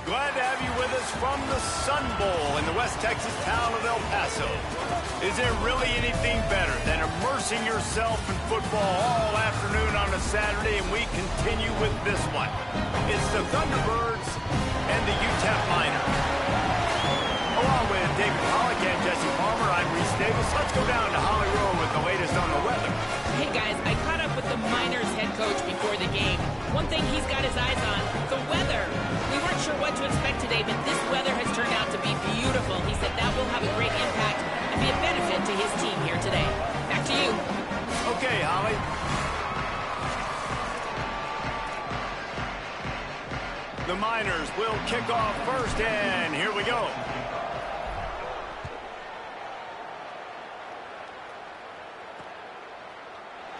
Glad to have you with us from the Sun Bowl in the West Texas town of El Paso. Is there really anything better than immersing yourself in football all afternoon on a Saturday, and we continue with this one. It's the Thunderbirds and the UTEP Miners. Along with David Pollock and Jesse Palmer, I'm Reese Davis. Let's go down to Holly Road with the latest on the weather. Hey guys, I caught up with the Miners head coach before the game. One thing he's got his eyes on, the weather. We weren't sure what to expect today, but this weather has turned out to be beautiful. He said that will have a great impact and be a benefit to his team here today. Back to you. Okay, Holly. The Miners will kick off first, and here we go.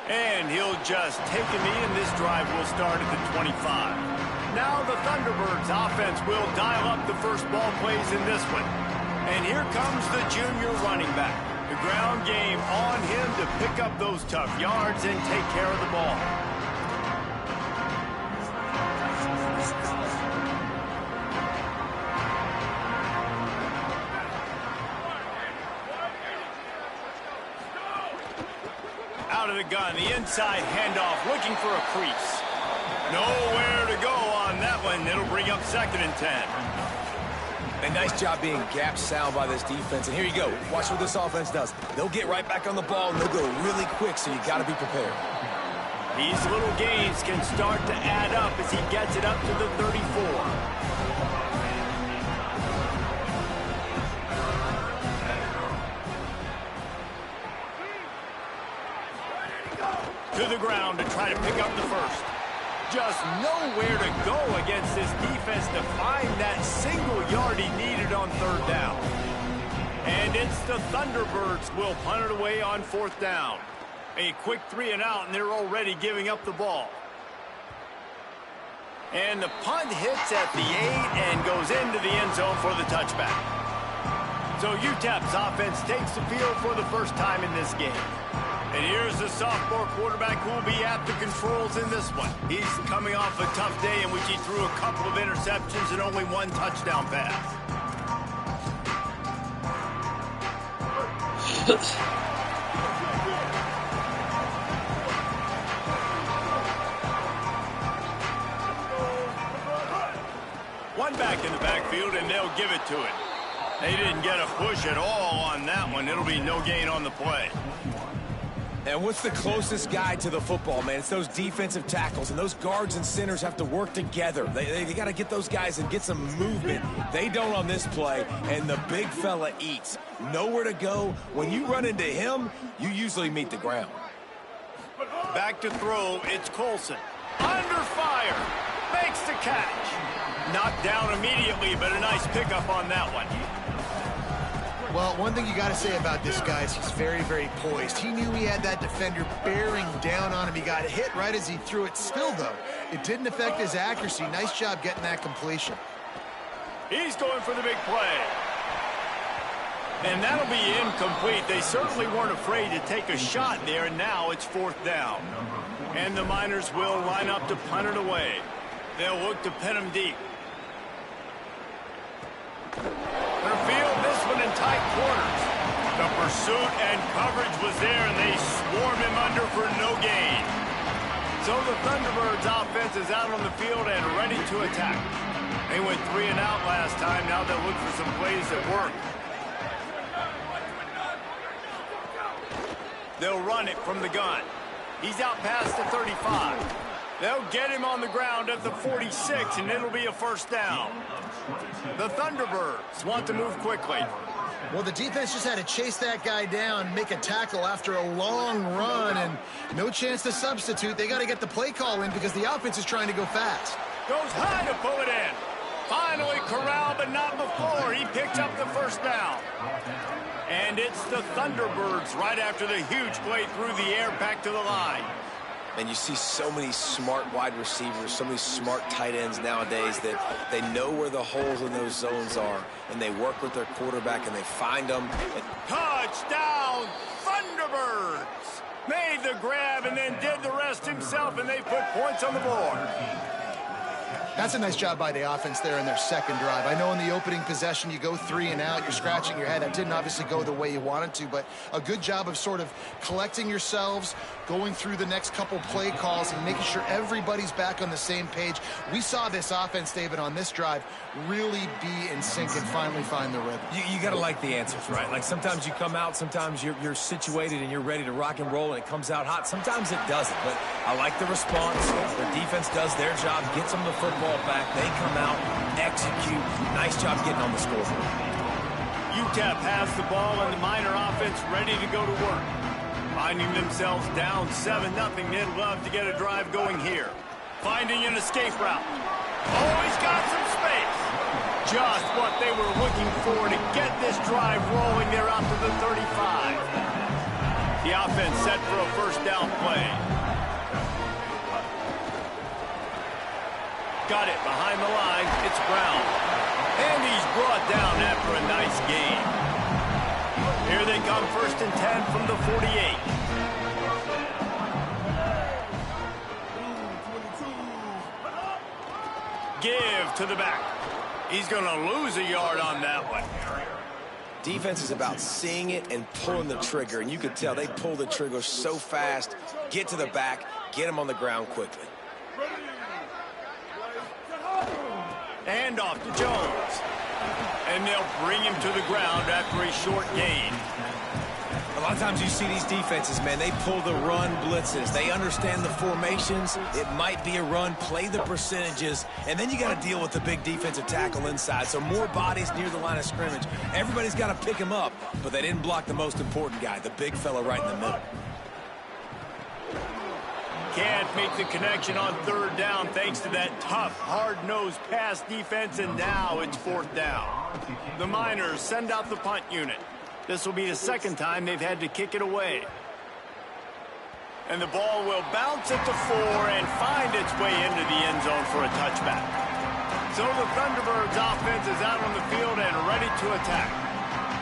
And he'll just take a knee, and this drive will start at the 25. Now the Thunderbirds offense will dial up the first ball plays in this one. And here comes the junior running back. The ground game on him to pick up those tough yards and take care of the ball. Out of the gun, the inside handoff, looking for a crease. Nowhere to go on that one. It'll bring up 2nd and 10. A nice job being gap sound by this defense. And here you go. Watch what this offense does. They'll get right back on the ball, and they'll go really quick, so you got to be prepared. These little gains can start to add up as he gets it up to the 34. To the ground to try to pick up the first. Just nowhere to go against this defense to find that single yard he needed on 3rd down. And it's the Thunderbirds will punt it away on 4th down. A quick 3 and out, and they're already giving up the ball. And the punt hits at the 8 and goes into the end zone for the touchback. So UTEP's offense takes the field for the first time in this game. And here's the sophomore quarterback who will be at the controls in this one. He's coming off a tough day in which he threw a couple of interceptions and only 1 touchdown pass. One back in the backfield, and they'll give it to it. They didn't get a push at all on that one. It'll be no gain on the play. And what's the closest guy to the football, man? It's those defensive tackles, and those guards and centers have to work together. They got to get those guys and get some movement. They don't on this play, and the big fella eats. Nowhere to go. When you run into him, you usually meet the ground. Back to throw, it's Colson. Under fire, makes the catch. Knocked down immediately, but a nice pickup on that one. Well, one thing you got to say about this guy is he's very, very poised. He knew he had that defender bearing down on him. He got hit right as he threw it. Still, though, it didn't affect his accuracy. Nice job getting that completion. He's going for the big play. And that'll be incomplete. They certainly weren't afraid to take a shot there, and now it's 4th down. And the Miners will line up to punt it away. They'll look to pin him deep. They'll field this one in tight quarters. The pursuit and coverage was there, and they swarmed him under for no gain. So the Thunderbirds offense is out on the field and ready to attack. They went 3 and out last time. Now they'll look for some plays that work. They'll run it from the gun. He's out past the 35. They'll get him on the ground at the 46, and it'll be a 1st down. The Thunderbirds want to move quickly. Well, the defense just had to chase that guy down, make a tackle after a long run, and no chance to substitute. They got to get the play call in because the offense is trying to go fast. Goes high to pull it in. Finally corralled, but not before. He picks up the 1st down. And it's the Thunderbirds right after the huge play through the air back to the line. And you see so many smart wide receivers, so many smart tight ends nowadays that they know where the holes in those zones are, and they work with their quarterback, and they find them. Touchdown, Thunderbirds! Made the grab and then did the rest himself, and they put points on the board. That's a nice job by the offense there in their second drive. I know in the opening possession you go 3 and out, you're scratching your head. That didn't obviously go the way you wanted to, but a good job of sort of collecting yourselves, going through the next couple play calls and making sure everybody's back on the same page. We saw this offense, David, on this drive really be in sync and finally find the rhythm. You got to like the answers, right? Like sometimes you come out, sometimes you're situated and you're ready to rock and roll and it comes out hot. Sometimes it doesn't, but I like the response. Their defense does their job, gets them the football back. They come out, execute. Nice job getting on the scoreboard. UTEP has the ball and the Miner offense ready to go to work. Finding themselves down 7-0, they'd love to get a drive going here. Finding an escape route. Oh, he's got some space. Just what they were looking for to get this drive rolling. They're out to the 35. The offense set for a first down play. Got it behind the line. It's Brown. And he's brought down after a nice gain. Here they come, 1st and 10 from the 48. Give to the back. He's going to lose a yard on that one. Defense is about seeing it and pulling the trigger, and you can tell they pull the trigger so fast, get to the back, get him on the ground quickly. And off to Jones. And they'll bring him to the ground after a short gain. A lot of times you see these defenses, man, they pull the run blitzes. They understand the formations. It might be a run, play the percentages, and then you got to deal with the big defensive tackle inside. So more bodies near the line of scrimmage. Everybody's got to pick him up, but they didn't block the most important guy, the big fella right in the middle. Can't make the connection on 3rd down thanks to that tough, hard-nosed pass defense, and now it's 4th down. The Miners send out the punt unit. This will be the second time they've had to kick it away. And the ball will bounce at the 4 and find its way into the end zone for a touchback. So the Thunderbirds offense is out on the field and ready to attack.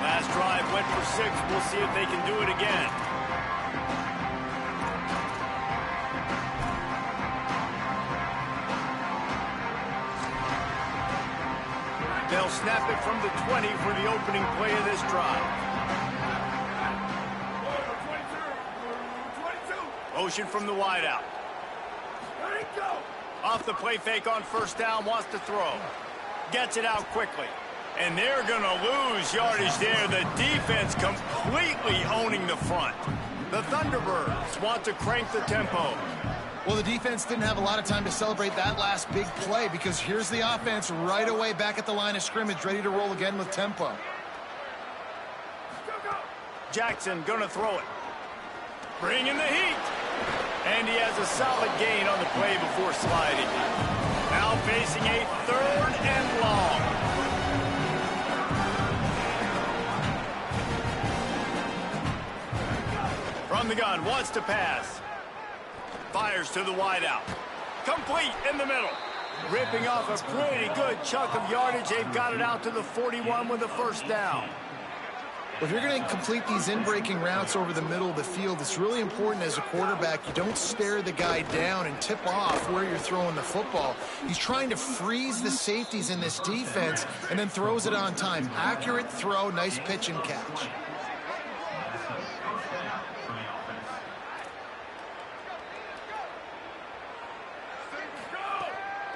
Last drive went for 6. We'll see if they can do it again. They'll snap it from the 20 for the opening play of this drive. Motion from the wideout. Off the play fake on 1st down, wants to throw. Gets it out quickly. And they're going to lose yardage there. The defense completely owning the front. The Thunderbirds want to crank the tempo. Well, the defense didn't have a lot of time to celebrate that last big play because here's the offense right away back at the line of scrimmage, ready to roll again with tempo. Jackson going to throw it. Bringing the heat. And he has a solid gain on the play before sliding. Now facing a 3rd and long. From the gun, wants to pass. Fires to the wideout. Complete in the middle. Ripping off a pretty good chunk of yardage. They've got it out to the 41 with a 1st down. If you're going to complete these in-breaking routes over the middle of the field, it's really important as a quarterback you don't stare the guy down and tip off where you're throwing the football. He's trying to freeze the safeties in this defense and then throws it on time. Accurate throw, nice pitch and catch.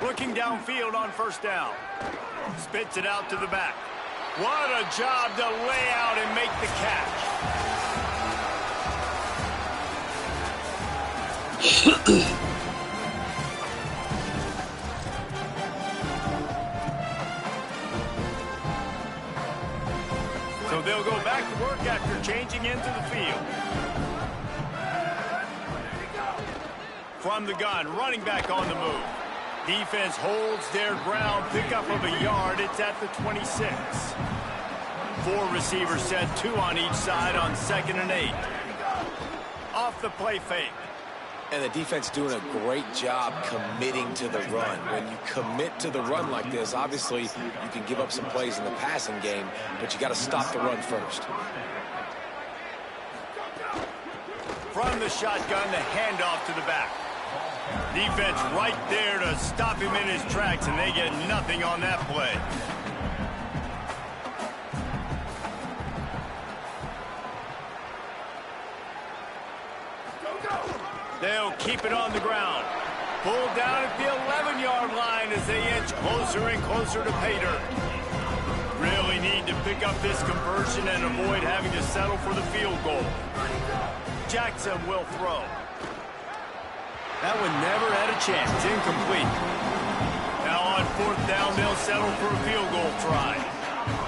Looking downfield on 1st down. Spits it out to the back. What a job to lay out and make the catch. So they'll go back to work after changing into the field. From the gun, running back on the move. Defense holds their ground, pickup of a yard. It's at the 26. 4 receivers set, 2 on each side on 2nd and 8. Off the play fake. And the defense doing a great job committing to the run. When you commit to the run like this, obviously you can give up some plays in the passing game, but you got to stop the run first. From the shotgun, the handoff to the back. Defense right there to stop him in his tracks, and they get nothing on that play. They'll keep it on the ground. Pulled down at the 11-yard line as they inch closer and closer to pay dirt. Really need to pick up this conversion and avoid having to settle for the field goal. Jackson will throw. That one never had a chance. Incomplete. Now on 4th down, they'll settle for a field goal try.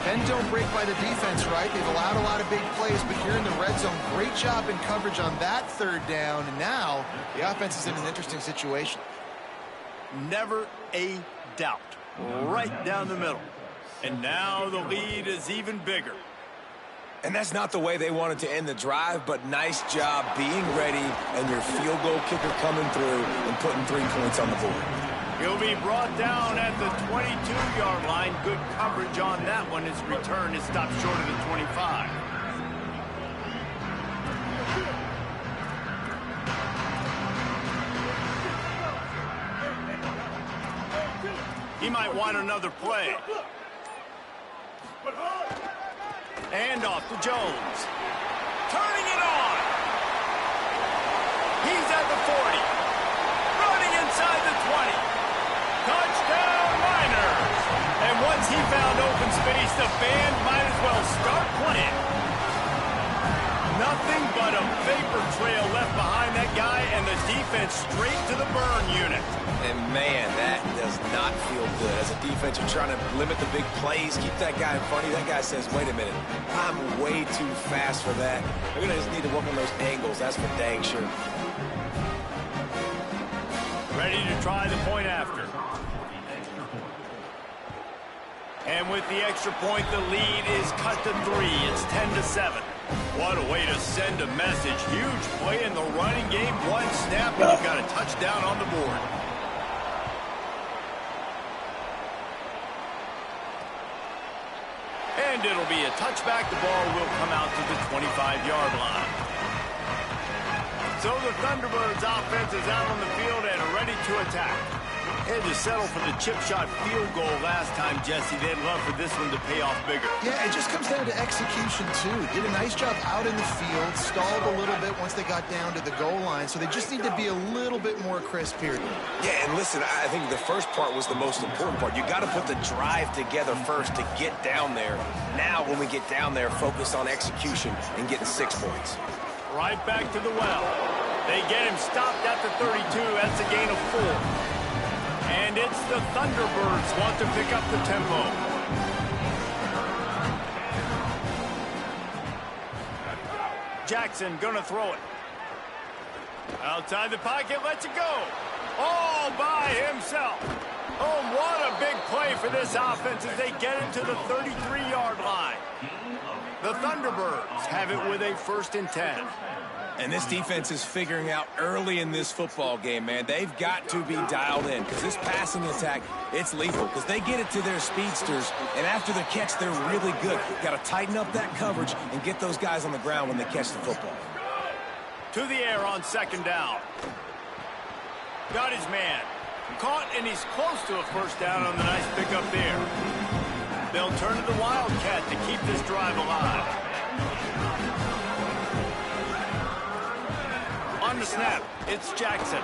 Men don't break by the defense, right? They've allowed a lot of big plays, but here in the red zone, great job in coverage on that 3rd down, and now the offense is in an interesting situation. Never a doubt. Right down the middle. And now the lead is even bigger. And that's not the way they wanted to end the drive, but nice job being ready and your field goal kicker coming through and putting 3 points on the board. He'll be brought down at the 22-yard line. Good coverage on that one. His return is stopped short of the 25. He might want another play. And off to Jones. Turning it on. He's at the 40. Running inside the 20. Touchdown, Miners. And once he found open space, the band might as well start playing. Nothing but a vapor trail left behind that guy, and the defense straight to the burn unit. And man, that does not feel good. As a defense, you're trying to limit the big plays, keep that guy in front of you. That guy says, wait a minute, I'm way too fast for that. They're going to just need to work on those angles. That's for dang sure. Ready to try the point after. And with the extra point, the lead is cut to 3. It's 10-7. What a way to send a message. Huge play in the running game. One snap, and you've got a touchdown on the board. And it'll be a touchback. The ball will come out to the 25-yard line. So the Thunderbirds offense is out on the field and are ready to attack. Had to settle for the chip shot field goal last time, Jesse. They'd love for this one to pay off bigger. Yeah, it just comes down to execution, too. Did a nice job out in the field, stalled a little bit once they got down to the goal line, so they just need to be a little bit more crisp here. Yeah, and listen, I think the first part was the most important part. You got to put the drive together first to get down there. Now, when we get down there, focus on execution and getting 6 points. Right back to the well. They get him stopped at the 32. That's a gain of 4. And it's the Thunderbirds want to pick up the tempo. Jackson gonna throw it. Outside the pocket, lets it go. All by himself. Oh, what a big play for this offense as they get it to the 33-yard line. The Thunderbirds have it with a 1st and 10. And this defense is figuring out early in this football game, man. They've got to be dialed in because this passing attack, it's lethal because they get it to their speedsters, and after the catch, they're really good. Got to tighten up that coverage and get those guys on the ground when they catch the football. To the air on 2nd down. Got his man. Caught, and he's close to a 1st down on the nice pickup there. They'll turn to the Wildcat to keep this drive alive. On the snap, it's Jackson.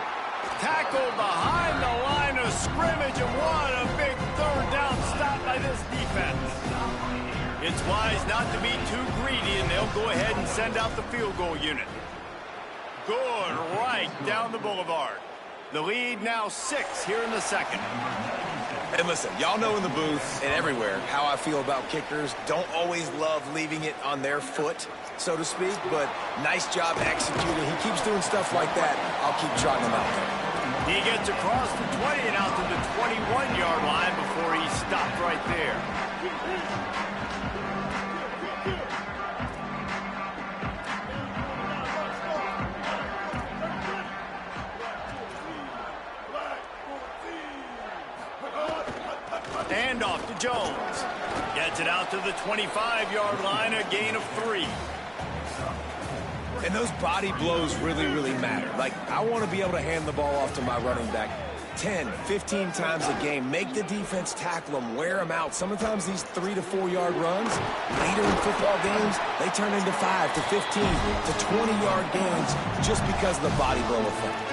Tackled behind the line of scrimmage, and what a big 3rd down stop by this defense. It's wise not to be too greedy, and they'll go ahead and send out the field goal unit. Good, right down the boulevard. The lead now 6 here in the 2nd. And listen, y'all know in the booth and everywhere how I feel about kickers. Don't always love leaving it on their foot, so to speak, but nice job executing. He keeps doing stuff like that. I'll keep trotting him out there. He gets across the 20 and out to the 21-yard line before he stopped right there. And off to Jones. Gets it out to the 25-yard line, a gain of 3. And those body blows really, really matter. Like, I want to be able to hand the ball off to my running back 10, 15 times a game. Make the defense tackle them, wear them out. Sometimes these 3 to 4 yard runs, later in football games, they turn into 5 to 15 to 20-yard gains just because of the body blow effect.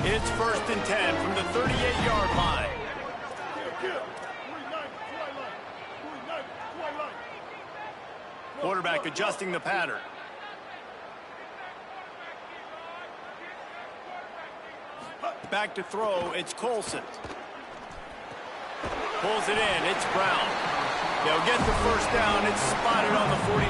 It's 1st and 10 from the 38-yard line. Quarterback adjusting the pattern. Back to throw, it's Colson. Pulls it in, it's Brown. They'll get the first down, it's spotted on the 49.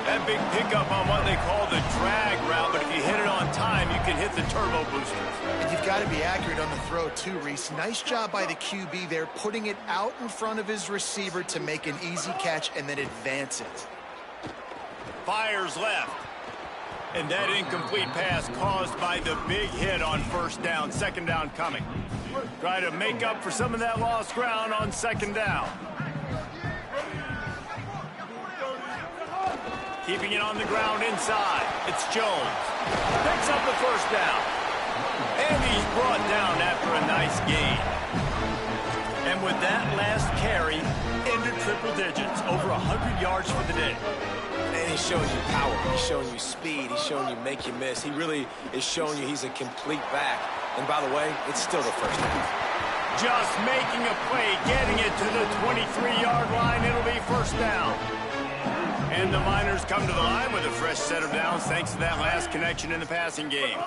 That big pickup on what they call the drag route, but if you hit it on time, you can hit the turbo boosters. And you've got to be accurate on the throw too, Reese. Nice job by the QB there, putting it out in front of his receiver to make an easy catch and then advance it. Fires left. And that incomplete pass caused by the big hit on 1st down. 2nd down coming. Try to make up for some of that lost ground on 2nd down. Keeping it on the ground inside. It's Jones. Picks up the 1st down. And he's brought down after a nice gain. And with that last carry, into triple digits. Over 100 yards for the day. And he's showing you power. He's showing you speed. He's showing you make you miss. He really is showing you he's a complete back. And by the way, it's still the 1st half. Just making a play, getting it to the 23-yard line. It'll be 1st down. And the Miners come to the line with a fresh set of downs thanks to that last connection in the passing game.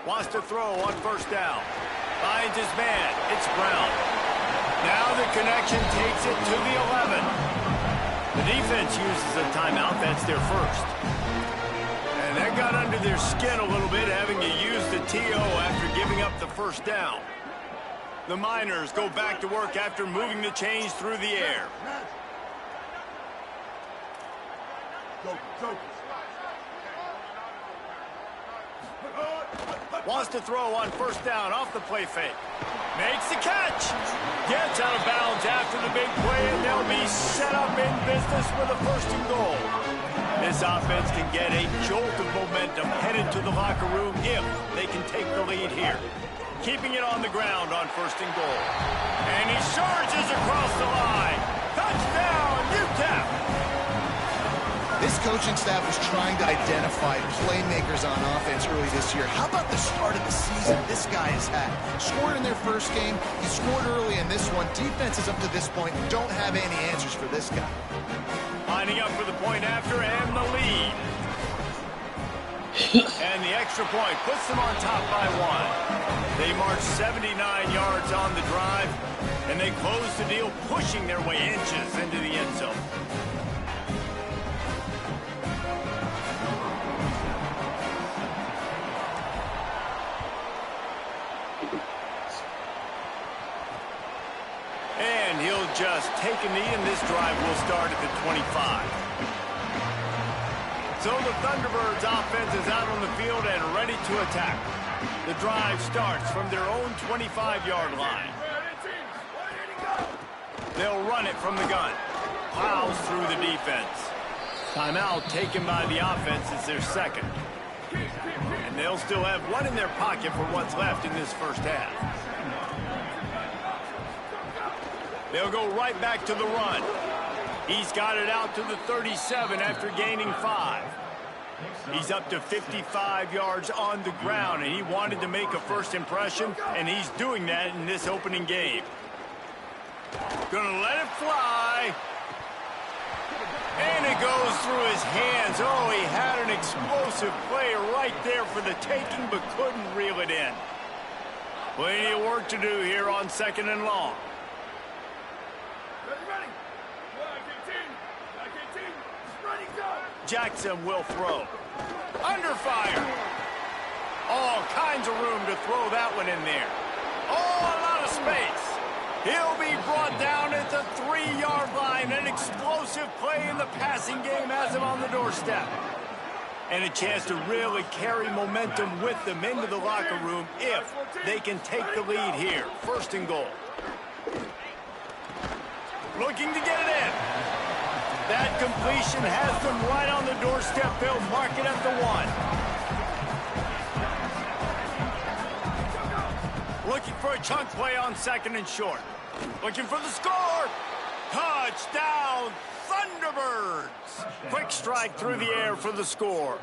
Wants to throw on 1st down. Finds his man. It's Brown. Now the connection takes it to the 11. The defense uses a timeout. That's their first. And that got under their skin a little bit, having to use the TO after giving up the 1st down. The Miners go back to work after moving the chains through the air. Wants to throw on 1st down off the play fake. Makes the catch. Gets out of bounds after the big play, and they'll be set up in business with a 1st and goal. This offense can get a jolt of momentum headed to the locker room if they can take the lead here. Keeping it on the ground on 1st and goal. And he surges across the line. Touchdown, UTEP! This coaching staff was trying to identify playmakers on offense early this year. How about the start of the season this guy has had? Scored in their 1st game. He scored early in this one. Defenses up to this point don't have any answers for this guy. Lining up for the point after and the lead. And the extra point puts them on top by 1. They march 79 yards on the drive, and they close the deal, pushing their way inches into the end zone. And he'll just take a knee, and this drive will start at the 25. So the Thunderbirds offense is out on the field and ready to attack. The drive starts from their own 25-yard line. They'll run it from the gun. Plows through the defense. Timeout taken by the offense is their 2nd. And they'll still have one in their pocket for what's left in this 1st half. They'll go right back to the run. He's got it out to the 37 after gaining 5. He's up to 55 yards on the ground, and he wanted to make a 1st impression, and he's doing that in this opening game. Gonna let it fly. And it goes through his hands. Oh, he had an explosive play right there for the taking, but couldn't reel it in. Plenty of work to do here on 2nd and long. Jackson will throw. Under fire. All kinds of room to throw that one in there. Oh, a lot of space. He'll be brought down at the 3-yard line. An explosive play in the passing game has him on the doorstep. And a chance to really carry momentum with them into the locker room if they can take the lead here. 1st and goal. Looking to get it in. That completion has them right on the doorstep. They'll mark it at the 1. Looking for a chunk play on 2nd and short. Looking for the score. Touchdown, Thunderbirds. Quick strike through the air for the score.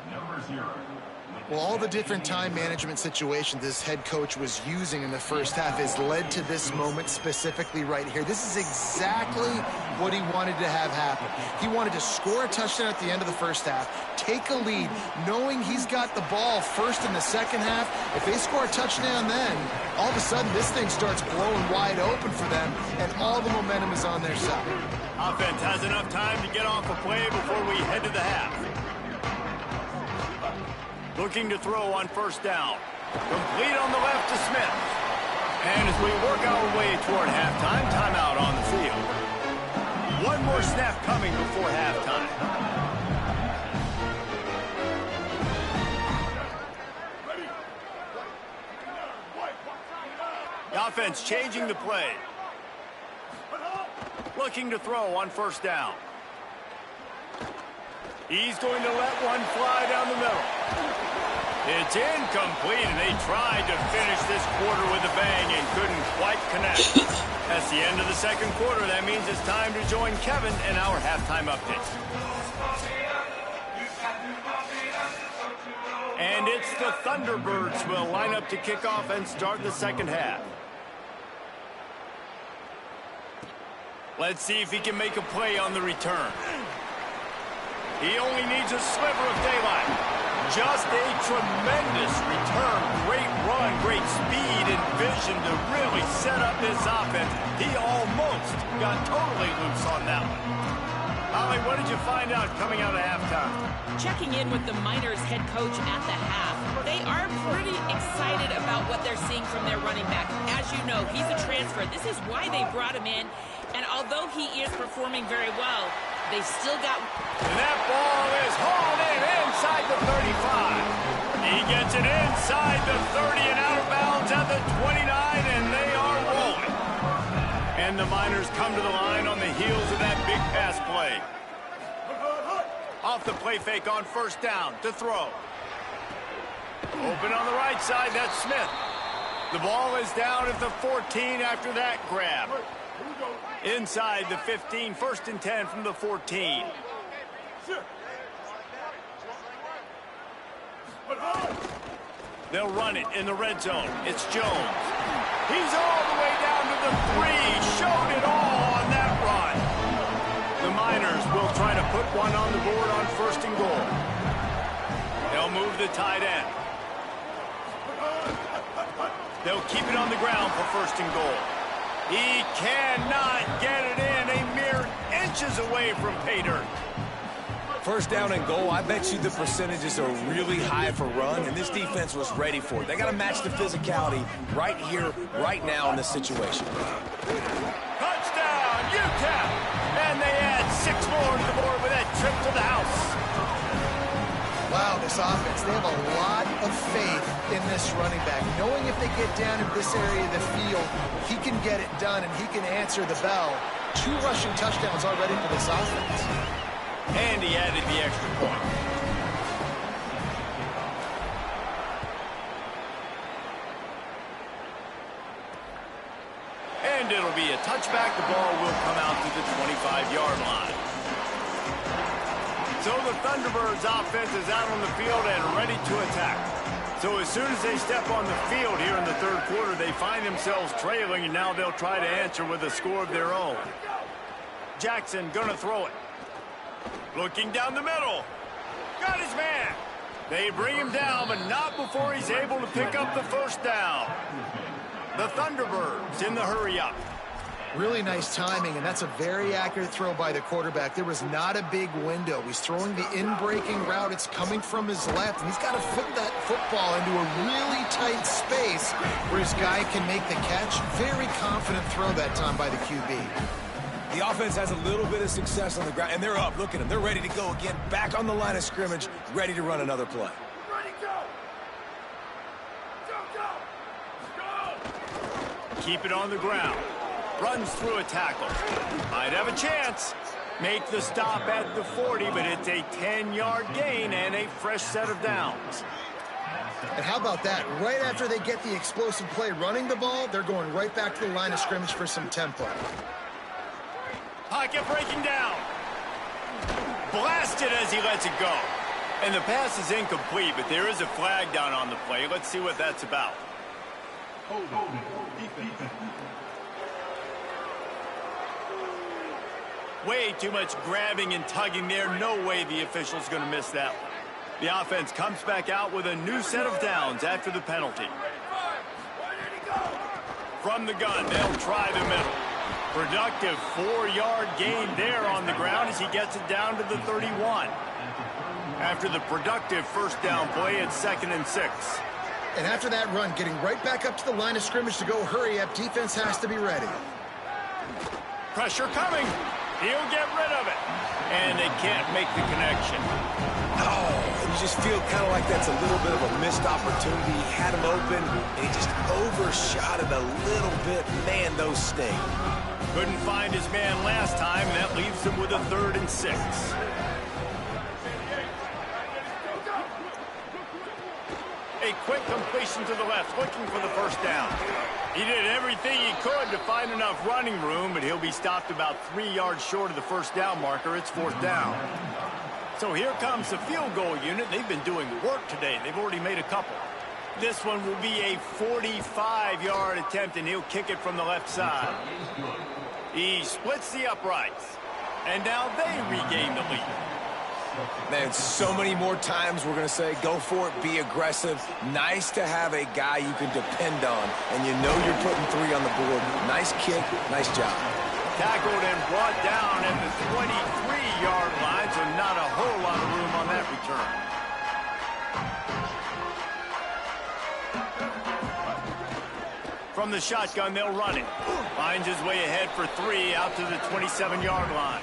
Well, all the different time management situations this head coach was using in the first half has led to this moment specifically right here. This is exactly what he wanted to have happen. He wanted to score a touchdown at the end of the first half, take a lead, knowing he's got the ball first in the second half. If they score a touchdown then, all of a sudden this thing starts blowing wide open for them, and all the momentum is on their side. Offense has enough time to get off a play before we head to the half. Looking to throw on 1st down. Complete on the left to Smith. And as we work our way toward halftime, timeout on the field. One more snap coming before halftime. The offense changing the play. Looking to throw on 1st down. He's going to let one fly down the middle. It's incomplete, and they tried to finish this quarter with a bang and couldn't quite connect. That's the end of the 2nd quarter. That means it's time to join Kevin in our halftime update. And it's the Thunderbirds will line up to kick off and start the 2nd half. Let's see if he can make a play on the return. He only needs a sliver of daylight. Just a tremendous return. Great run, great speed and vision to really set up this offense. He almost got totally loose on that one. Holly, what did you find out coming out of halftime? Checking in with the Miners head coach at the half, they are pretty excited about what they're seeing from their running back. As you know, he's a transfer. This is why they brought him in. And although he is performing very well, they still got... And that ball is hauled in inside the 35. He gets it inside the 30 and out of bounds at the 29, and they are rolling. And the Miners come to the line on the heels of that big pass play. Off the play fake on 1st down to throw. Open on the right side, that's Smith. The ball is down at the 14 after that grab. Inside the 15, 1st and 10 from the 14. They'll run it in the red zone. It's Jones. He's all the way down to the 3. Showed it all on that run. The Miners will try to put one on the board on 1st and goal. They'll move the tight end. They'll keep it on the ground for 1st and goal. He cannot get it in. A mere inches away from pay dirt. 1st down and goal, I bet you the percentages are really high for run, and this defense was ready for it. They got to match the physicality right here, right now in this situation. Touchdown, UTEP! And they add 6 more to the board with that trip to the house. Wow, this offense, they have a lot of faith in this running back, knowing if they get down in this area of the field, he can get it done and he can answer the bell. 2 rushing touchdowns already for this offense. And he added the extra point. And it'll be a touchback. The ball will come out to the 25-yard line. So the Thunderbirds offense is out on the field and ready to attack. So as soon as they step on the field here in the 3rd quarter, they find themselves trailing, and now they'll try to answer with a score of their own. Jackson gonna throw it. Looking down the middle. Got his man. They bring him down, but not before he's able to pick up the 1st down. The Thunderbirds in the hurry-up. Really nice timing, and that's a very accurate throw by the quarterback. There was not a big window. He's throwing the in-breaking route. It's coming from his left, and he's got to fit that football into a really tight space where his guy can make the catch. Very confident throw that time by the QB. The offense has a little bit of success on the ground, and they're up. Look at them. They're ready to go again. Back on the line of scrimmage, ready to run another play. Ready, go! Keep it on the ground. Runs through a tackle. Might have a chance. Make the stop at the 40, but it's a 10-yard gain and a fresh set of downs. And how about that? Right after they get the explosive play running the ball, they're going right back to the line of scrimmage for some tempo. Pocket breaking down. Blasted as he lets it go. And the pass is incomplete, but there is a flag down on the play. Let's see what that's about. Way too much grabbing and tugging there. No way the official's going to miss that one. The offense comes back out with a new set of downs after the penalty. From the gun, they'll try the middle. Productive 4-yard gain there on the ground as he gets it down to the 31. After the productive first down play, it's 2nd and 6. And after that run, getting right back up to the line of scrimmage to go hurry up, defense has to be ready. Pressure coming. He'll get rid of it. And they can't make the connection. Oh, you just feel kind of like that's a little bit of a missed opportunity. He had him open, and he just overshot it a little bit. Man, those sting. Couldn't find his man last time, and that leaves him with a 3rd and 6. A quick completion to the left, looking for the first down. He did everything he could to find enough running room, but he'll be stopped about 3 yards short of the first down marker. It's 4th down. So here comes the field goal unit. They've been doing work today. They've already made a couple. This one will be a 45-yard attempt, and he'll kick it from the left side. He splits the uprights, and now they regain the lead. Man, so many more times we're going to say, go for it, be aggressive. Nice to have a guy you can depend on, and you know you're putting 3 on the board. Nice kick, nice job. Tackled and brought down at the 23-yard line, so not a whole lot of room on that return. From the shotgun, they'll run it. Finds his way ahead for 3 out to the 27-yard line.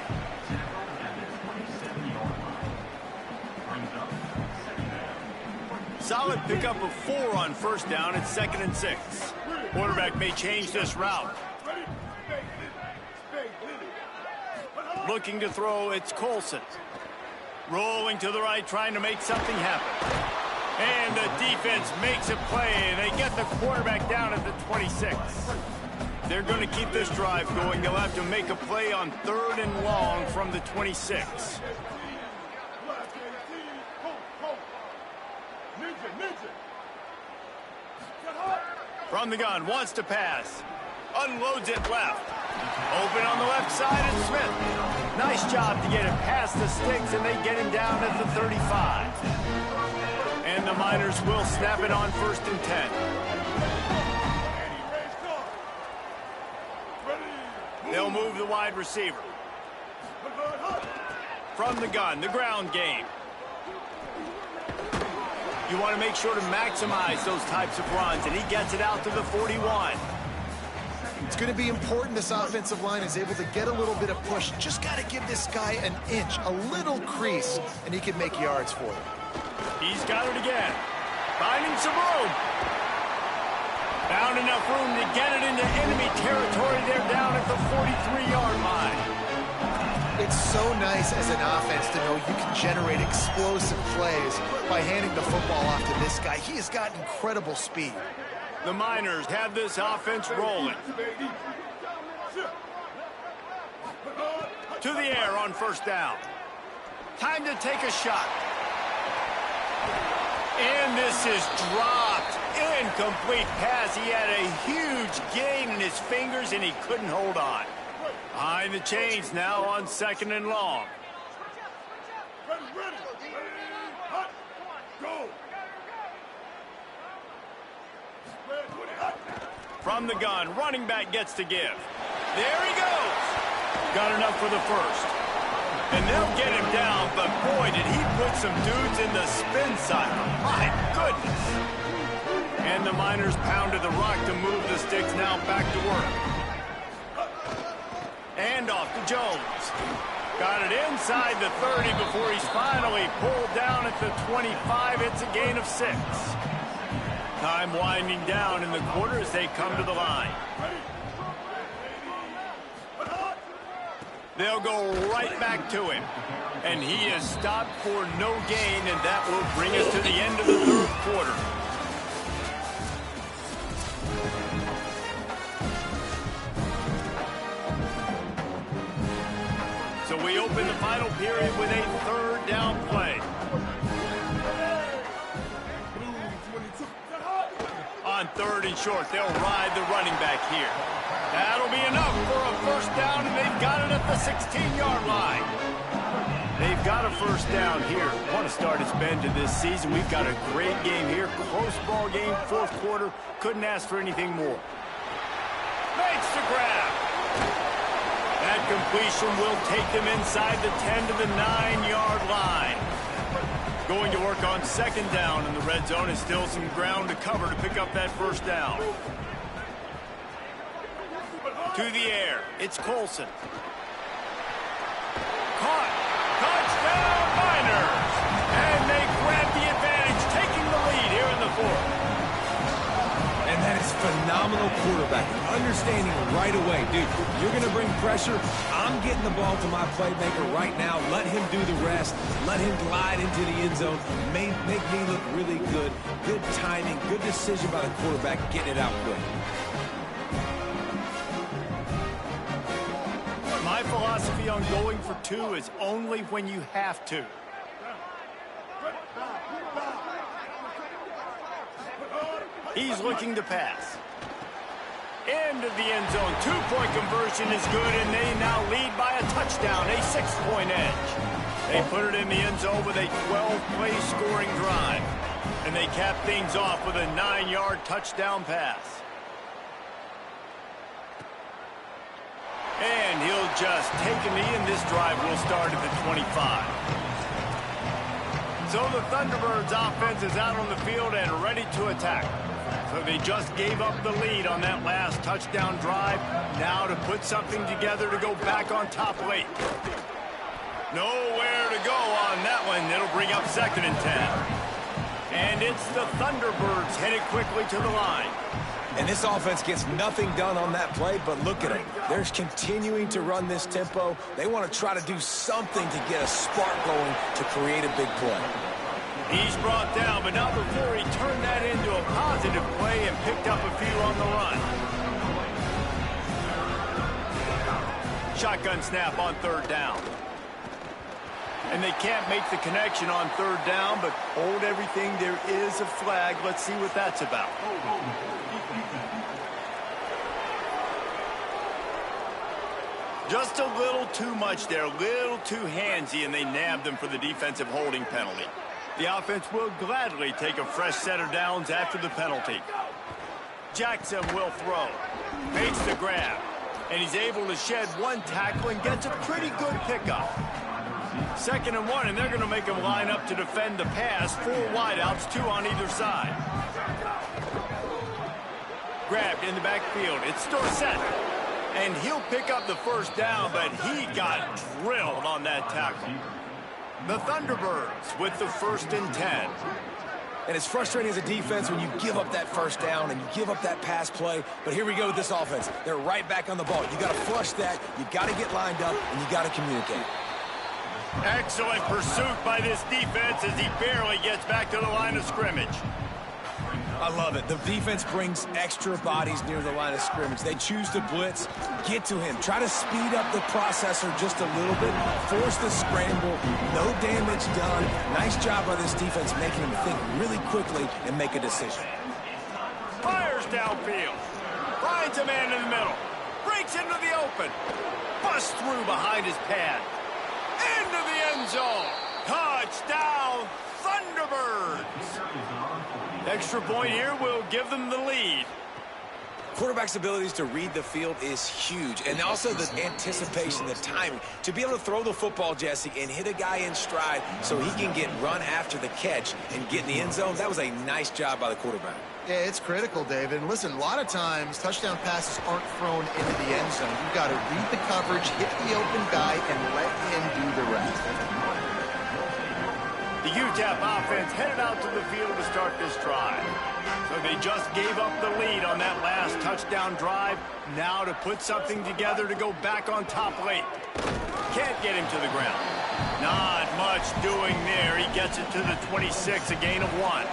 Solid pickup of 4 on first down. It's 2nd and 6. Quarterback may change this route. Looking to throw, it's Colson. Rolling to the right, trying to make something happen. And the defense makes a play. They get the quarterback down at the 26. They're going to keep this drive going. They'll have to make a play on 3rd and long from the 26. From the gun, wants to pass. Unloads it left. Open on the left side is Smith. Nice job to get him past the sticks, and they get him down at the 35. And the Miners will snap it on 1st and 10. They'll move the wide receiver. From the gun, the ground game. You want to make sure to maximize those types of runs, and he gets it out to the 41. It's going to be important this offensive line is able to get a little bit of push. Just got to give this guy an inch, a little crease, and he can make yards for it. He's got it again. Finding some room. Found enough room to get it into enemy territory. They're down at the 43-yard line. It's so nice as an offense to know you can generate explosive plays by handing the football off to this guy. He has got incredible speed. The Miners have this offense rolling. To the air on first down. Time to take a shot. And this is dropped. Incomplete pass. He had a huge gain in his fingers, and he couldn't hold on. Behind the chains now on 2nd and long. From the gun, running back gets to give. There he goes. Got enough for the first. And they'll get him down, but boy, did he put some dudes in the spin cycle. My goodness. And the Miners pounded the rock to move the sticks now back to work. And off to Jones. Got it inside the 30 before he's finally pulled down at the 25. It's a gain of 6. Time winding down in the quarter as they come to the line. They'll go right back to him. And he is stopped for no gain, and that will bring us to the end of the third quarter. So we open the final period with a third down play. On third and short, they'll ride the running back here. That'll be enough for a first down, and they've got it at the 16-yard line. They've got a first down here. Want to start its bend to this season. We've got a great game here. Close ball game, fourth quarter. Couldn't ask for anything more. Makes the grab. That completion will take them inside the 10 to the 9-yard line. Going to work on second down in the red zone. Is still some ground to cover to pick up that first down. To the air. It's Colson. Caught. Touchdown, Miners! And they grab the advantage, taking the lead here in the fourth. And that is phenomenal quarterbacking. Understanding right away, dude, you're going to bring pressure. I'm getting the ball to my playmaker right now. Let him do the rest. Let him glide into the end zone. Make me look really good. Good timing, good decision by the quarterback, getting it out quick. My philosophy on going for two is only when you have to. He's looking to pass. Into the end zone. Two-point conversion is good, and they now lead by a touchdown, a 6-point edge. They put it in the end zone with a 12-play scoring drive. And they cap things off with a 9-yard touchdown pass. And he'll just take a knee, and this drive will start at the 25. So the Thunderbirds offense is out on the field and ready to attack. So they just gave up the lead on that last touchdown drive. Now to put something together to go back on top late. Nowhere to go on that one. It'll bring up second and 10. And it's the Thunderbirds headed quickly to the line. And this offense gets nothing done on that play, but look at them. They're continuing to run this tempo. They want to try to do something to get a spark going to create a big play. He's brought down, but not before he turned that into a positive play and picked up a few on the run. Shotgun snap on third down. And they can't make the connection on third down, but hold everything. There is a flag. Let's see what that's about. Just a little too much there, a little too handsy, and they nabbed them for the defensive holding penalty. The offense will gladly take a fresh set of downs after the penalty. Jackson will throw. Makes the grab. And he's able to shed one tackle and gets a pretty good pickup. 2nd and 1, and they're going to make him line up to defend the pass. 4 wideouts, 2 on either side. Grabbed in the backfield. It's Dorsett. And he'll pick up the first down, but he got drilled on that tackle. The Thunderbirds with the 1st and 10. And it's frustrating as a defense when you give up that first down and you give up that pass play. But here we go with this offense. They're right back on the ball. You got to flush that. You got to get lined up, and you got to communicate. Excellent pursuit by this defense as he barely gets back to the line of scrimmage. I love it. The defense brings extra bodies near the line of scrimmage. They choose to blitz, get to him, try to speed up the processor just a little bit, force the scramble, no damage done. Nice job by this defense making him think really quickly and make a decision. Fires downfield. Finds a man in the middle. Breaks into the open. Busts through behind his pad. Into the end zone. Touchdown, Thunderbirds. Extra point here will give them the lead. Quarterback's abilities to read the field is huge, and also the anticipation, the timing. To be able to throw the football, Jesse, and hit a guy in stride so he can get run after the catch and get in the end zone, that was a nice job by the quarterback. Yeah, it's critical, David. And listen, a lot of times touchdown passes aren't thrown into the end zone. You've got to read the coverage, hit the open guy, and let him do the rest. The UTEP offense headed out to the field to start this drive. So they just gave up the lead on that last touchdown drive. Now to put something together to go back on top late. can't get him to the ground. Not much doing there. He gets it to the 26, a gain of 1.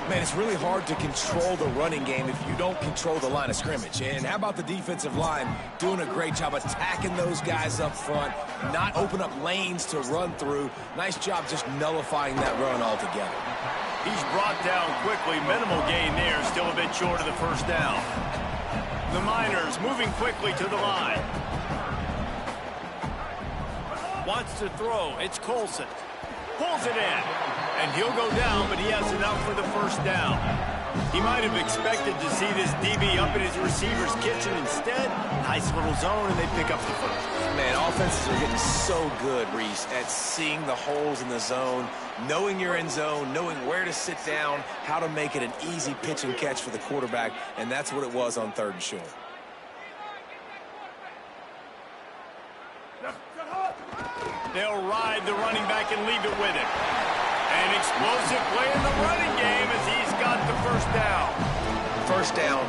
Man, it's really hard to control the running game if you don't control the line of scrimmage. And how about the defensive line doing a great job attacking those guys up front, not open up lanes to run through. Nice job just nullifying that run altogether. He's brought down quickly. Minimal gain there. Still a bit short of the first down. The Miners moving quickly to the line. Wants to throw. It's Colson. Pulls it in. And he'll go down, but he has enough for the first down. He might have expected to see this DB up in his receiver's kitchen. Instead, nice little zone, and they pick up the first. Man, offenses are getting so good, Reese, at seeing the holes in the zone, knowing you're in zone, knowing where to sit down, how to make it an easy pitch and catch for the quarterback, and that's what it was on 3rd and short. They'll ride the running back and leave it with him. An explosive play in the running game as he's got the first down. First down,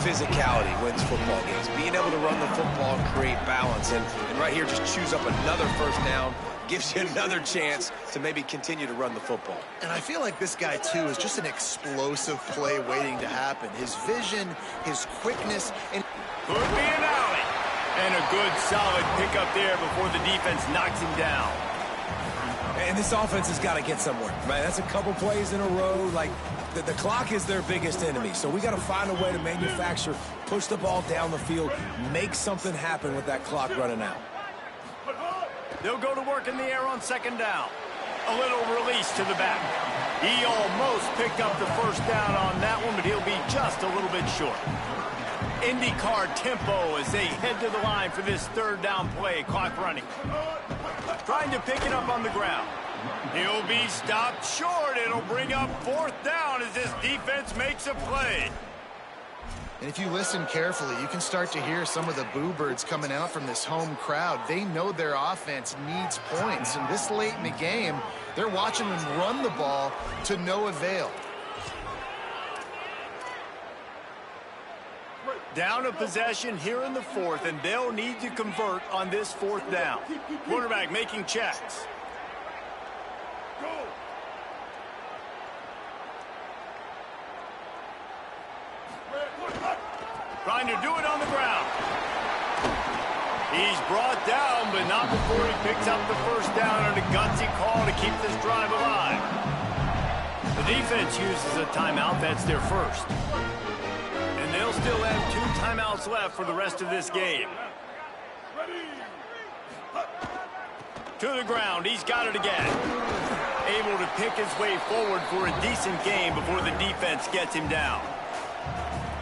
physicality wins football games. Being able to run the football and create balance. And right here, just choose up another first down, gives you another chance to maybe continue to run the football. And I feel like this guy, too, is just an explosive play waiting to happen. His vision, his quickness, and... Could be an alley. And a good, solid pickup there before the defense knocks him down. And this offense has got to get somewhere, right? That's a couple plays in a row. Like, the clock is their biggest enemy. So we got to find a way to manufacture, push the ball down the field, make something happen with that clock running out. They'll go to work in the air on 2nd down. A little release to the back. He almost picked up the first down on that one, but he'll be just a little bit short. IndyCar tempo as they head to the line for this 3rd down play. Clock running. Trying to pick it up on the ground. He'll be stopped short. It'll bring up 4th down as this defense makes a play. And if you listen carefully, you can start to hear some of the boo birds coming out from this home crowd. They know their offense needs points. And this late in the game, they're watching them run the ball to no avail. Down a possession here in the 4th, and they'll need to convert on this 4th down. Quarterback making checks. Trying to do it on the ground. He's brought down, but not before he picks up the first down on a gutsy call to keep this drive alive. The defense uses a timeout. That's their first. They'll still have 2 timeouts left for the rest of this game. To the ground. He's got it again. Able to pick his way forward for a decent game before the defense gets him down.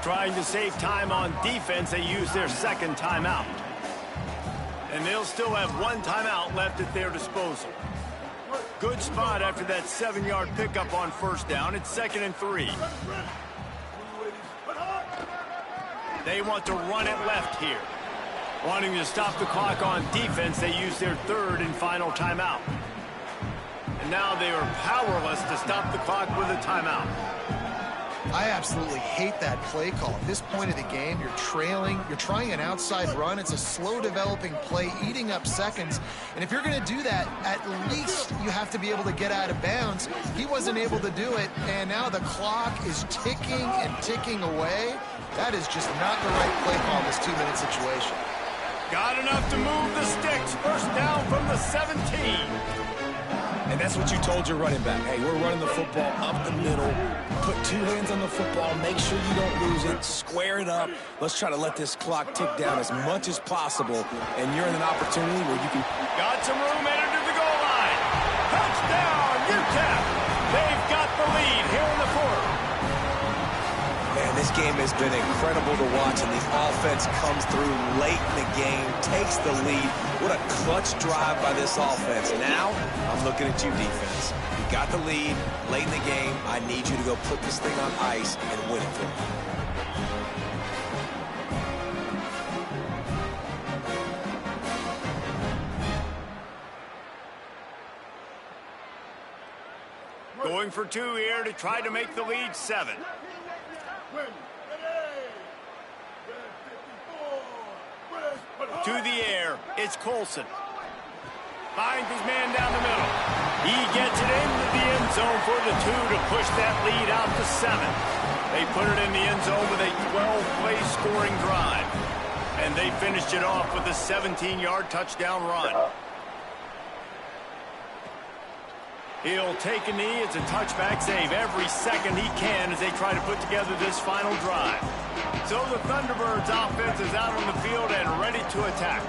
Trying to save time on defense, they use their 2nd timeout. And they'll still have 1 timeout left at their disposal. Good spot after that 7-yard pickup on 1st down. It's 2nd and 3. They want to run it left here. Wanting to stop the clock on defense, they use their 3rd and final timeout. And now they are powerless to stop the clock with a timeout. I absolutely hate that play call. At this point of the game, you're trailing, you're trying an outside run. It's a slow developing play, eating up seconds. And if you're going to do that, at least you have to be able to get out of bounds. He wasn't able to do it, and now the clock is ticking and ticking away. That is just not the right play call in this 2-minute situation. Got enough to move the sticks. First down from the 17. And that's what you told your running back. Hey, we're running the football up the middle. Put 2 hands on the football. Make sure you don't lose it. Square it up. Let's try to let this clock tick down as much as possible. And you're in an opportunity where you can... Got some room headed to the goal line. Touchdown, UTEP. They've got the lead here in the 4th. Man, this game has been incredible to watch, and the offense comes through late in the game, takes the lead. What a clutch drive by this offense. Now, I'm looking at you, defense. You got the lead late in the game. I need you to go put this thing on ice and win it for me. Going for 2 here to try to make the lead 7. To the air, it's Colson. Finds his man down the middle. He gets it into the end zone for the 2 to push that lead out to 7. They put it in the end zone with a 12-play scoring drive. And they finished it off with a 17-yard touchdown run. He'll take a knee. It's a touchback save every second he can as they try to put together this final drive. So the Thunderbirds offense is out on the field and ready to attack.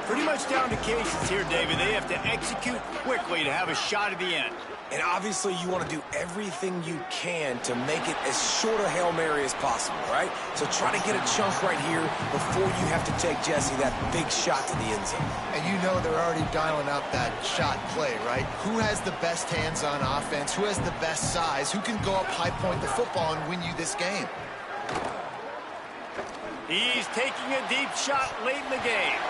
Pretty much down to cases here, David. They have to execute quickly to have a shot at the end. And obviously you want to do everything you can to make it as short a Hail Mary as possible, right? So try to get a chunk right here before you have to take, Jesse, that big shot to the end zone. And you know they're already dialing up that shot play, right? Who has the best hands on offense? Who has the best size? Who can go up high point the football and win you this game? He's taking a deep shot late in the game.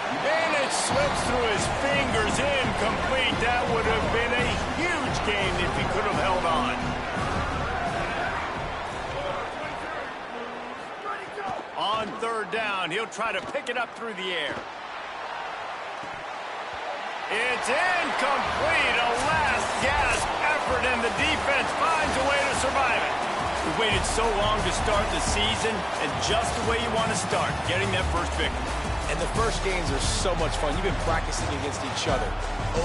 And it slips through his fingers, incomplete. That would have been a huge game if he could have held on. On 3rd down, he'll try to pick it up through the air. It's incomplete. A last-gasp effort, and the defense finds a way to survive it. We waited so long to start the season, and just the way you want to start, getting that first victory. And the first games are so much fun. You've been practicing against each other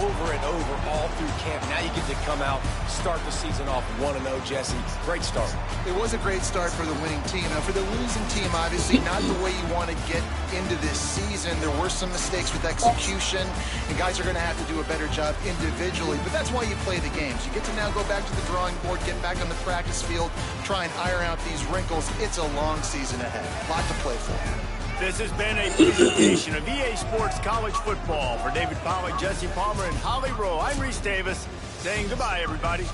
over and over all through camp. Now you get to come out, start the season off 1-0, Jesse. Great start. It was a great start for the winning team. Now, for the losing team, obviously not the way you want to get into this season. There were some mistakes with execution, and guys are going to have to do a better job individually. But that's why you play the games. You get to now go back to the drawing board, get back on the practice field, try and iron out these wrinkles. It's a long season ahead. A lot to play for. This has been a presentation of EA Sports College Football. For David Pollack, Jesse Palmer, and Holly Rowe, I'm Reese Davis saying goodbye, everybody.